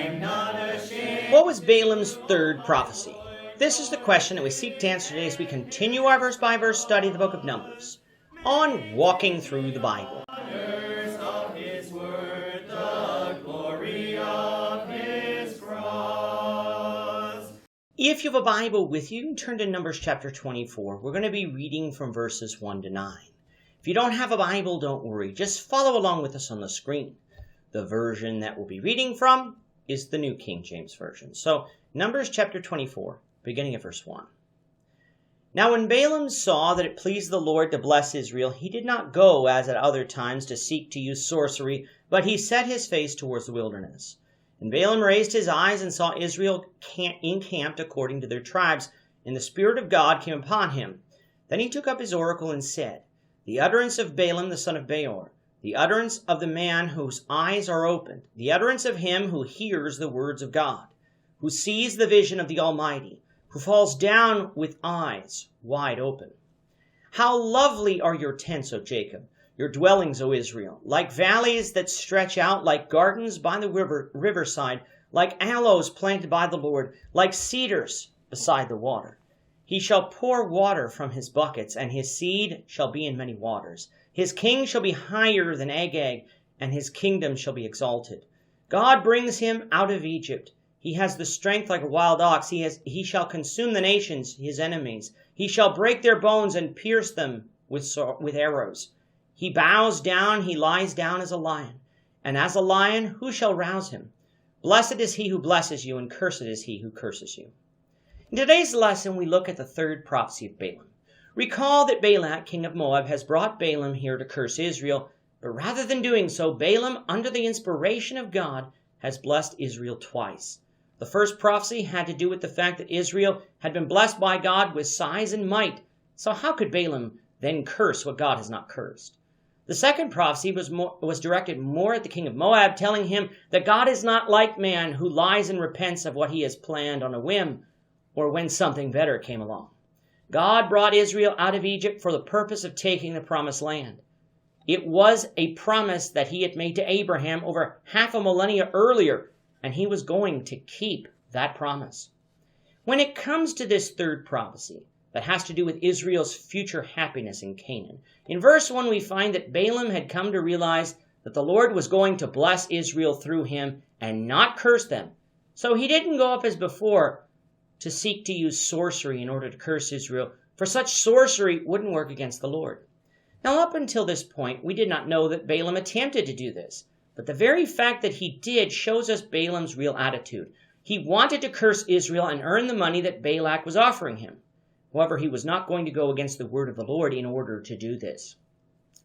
What was Balaam's third prophecy? This is the question that we seek to answer today as we continue our verse-by-verse study of the book of Numbers on Walking Through the Bible. If you have a Bible with you, turn to Numbers chapter 24. We're going to be reading from verses 1 to 9. If you don't have a Bible, don't worry. Just follow along with us on the screen. The version that we'll be reading from is the New King James Version. So, Numbers chapter 24, beginning at verse 1. Now when Balaam saw that it pleased the Lord to bless Israel, he did not go as at other times to seek to use sorcery, but he set his face towards the wilderness. And Balaam raised his eyes and saw Israel encamped according to their tribes, and the Spirit of God came upon him. Then he took up his oracle and said, The utterance of Balaam the son of Beor, the utterance of the man whose eyes are opened, the utterance of him who hears the words of God, who sees the vision of the Almighty, who falls down with eyes wide open. How lovely are your tents, O Jacob, your dwellings, O Israel, like valleys that stretch out, like gardens by the riverside, like aloes planted by the Lord, like cedars beside the water. He shall pour water from his buckets, and his seed shall be in many waters. His king shall be higher than Agag, and his kingdom shall be exalted. God brings him out of Egypt. He has the strength like a wild ox. He shall consume the nations, his enemies. He shall break their bones and pierce them with arrows. He bows down, he lies down as a lion. And as a lion, who shall rouse him? Blessed is he who blesses you, and cursed is he who curses you. In today's lesson, we look at the third prophecy of Balaam. Recall that Balak, king of Moab, has brought Balaam here to curse Israel, but rather than doing so, Balaam, under the inspiration of God, has blessed Israel twice. The first prophecy had to do with the fact that Israel had been blessed by God with size and might. So how could Balaam then curse what God has not cursed? The second prophecy was directed more at the king of Moab, telling him that God is not like man who lies and repents of what he has planned on a whim or when something better came along. God brought Israel out of Egypt for the purpose of taking the promised land. It was a promise that he had made to Abraham over half a millennia earlier, and he was going to keep that promise. When it comes to this third prophecy that has to do with Israel's future happiness in Canaan, in verse 1 we find that Balaam had come to realize that the Lord was going to bless Israel through him and not curse them. So he didn't go up as before to seek to use sorcery in order to curse Israel, for such sorcery wouldn't work against the Lord. Now, up until this point, we did not know that Balaam attempted to do this, but the very fact that he did shows us Balaam's real attitude. He wanted to curse Israel and earn the money that Balak was offering him. However, he was not going to go against the word of the Lord in order to do this.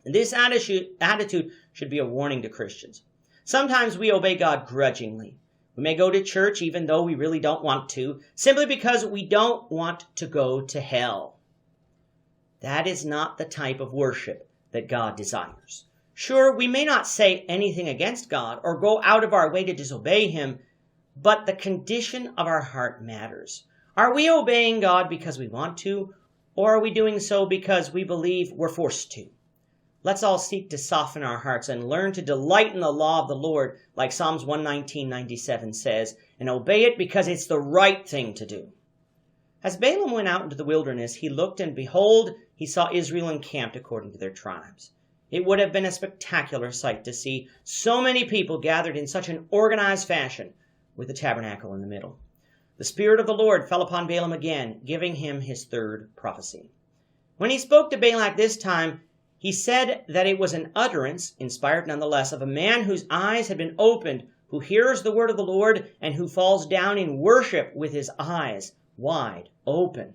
And this attitude should be a warning to Christians. Sometimes we obey God grudgingly. We may go to church even though we really don't want to, simply because we don't want to go to hell. That is not the type of worship that God desires. Sure, we may not say anything against God or go out of our way to disobey him, but the condition of our heart matters. Are we obeying God because we want to, or are we doing so because we believe we're forced to? Let's all seek to soften our hearts and learn to delight in the law of the Lord, like Psalms 119:97 says, and obey it because it's the right thing to do. As Balaam went out into the wilderness, he looked, and behold, he saw Israel encamped according to their tribes. It would have been a spectacular sight to see so many people gathered in such an organized fashion, with the tabernacle in the middle. The Spirit of the Lord fell upon Balaam again, giving him his third prophecy. When he spoke to Balak this time, he said that it was an utterance, inspired nonetheless, of a man whose eyes had been opened, who hears the word of the Lord, and who falls down in worship with his eyes wide open.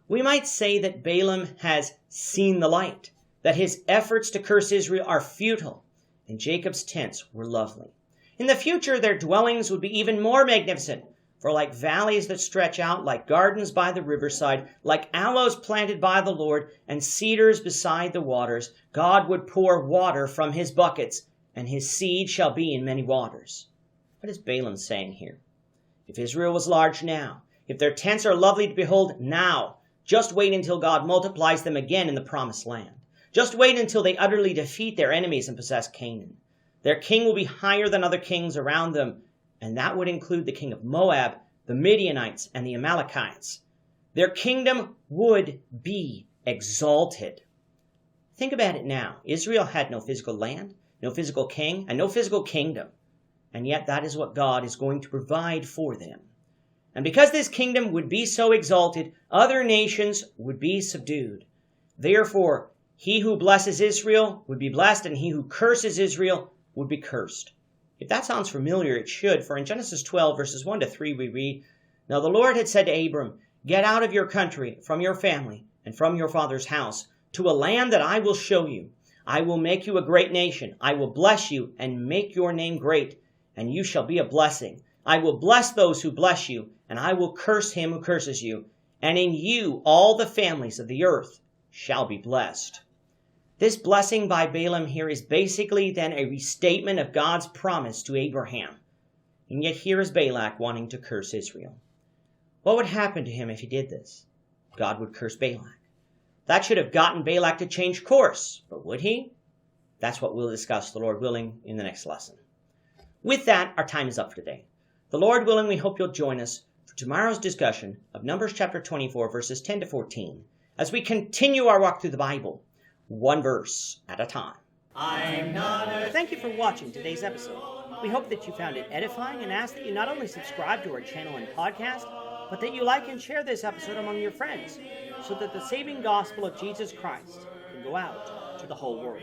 We might say that Balaam has seen the light, that his efforts to curse Israel are futile, and Jacob's tents were lovely. In the future, their dwellings would be even more magnificent, for like valleys that stretch out, like gardens by the riverside, like aloes planted by the Lord, and cedars beside the waters, God would pour water from his buckets, and his seed shall be in many waters. What is Balaam saying here? If Israel was large now, if their tents are lovely to behold now, just wait until God multiplies them again in the promised land. Just wait until they utterly defeat their enemies and possess Canaan. Their king will be higher than other kings around them, and that would include the king of Moab, the Midianites, and the Amalekites. Their kingdom would be exalted. Think about it now. Israel had no physical land, no physical king, and no physical kingdom. And yet that is what God is going to provide for them. And because this kingdom would be so exalted, other nations would be subdued. Therefore, he who blesses Israel would be blessed, and he who curses Israel would be cursed. If that sounds familiar, it should, for in Genesis 12, verses 1 to 3, we read, Now the Lord had said to Abram, Get out of your country, from your family, and from your father's house, to a land that I will show you. I will make you a great nation. I will bless you and make your name great, and you shall be a blessing. I will bless those who bless you, and I will curse him who curses you. And in you all the families of the earth shall be blessed. This blessing by Balaam here is basically then a restatement of God's promise to Abraham. And yet here is Balak wanting to curse Israel. What would happen to him if he did this? God would curse Balak. That should have gotten Balak to change course, but would he? That's what we'll discuss, the Lord willing, in the next lesson. With that, our time is up for today. The Lord willing, we hope you'll join us for tomorrow's discussion of Numbers chapter 24, verses 10 to 14, as we continue our walk through the Bible, one verse at a time. Thank you for watching today's episode. We hope that you found it edifying and ask that you not only subscribe to our channel and podcast, but that you like and share this episode among your friends, so that the saving gospel of Jesus Christ can go out to the whole world.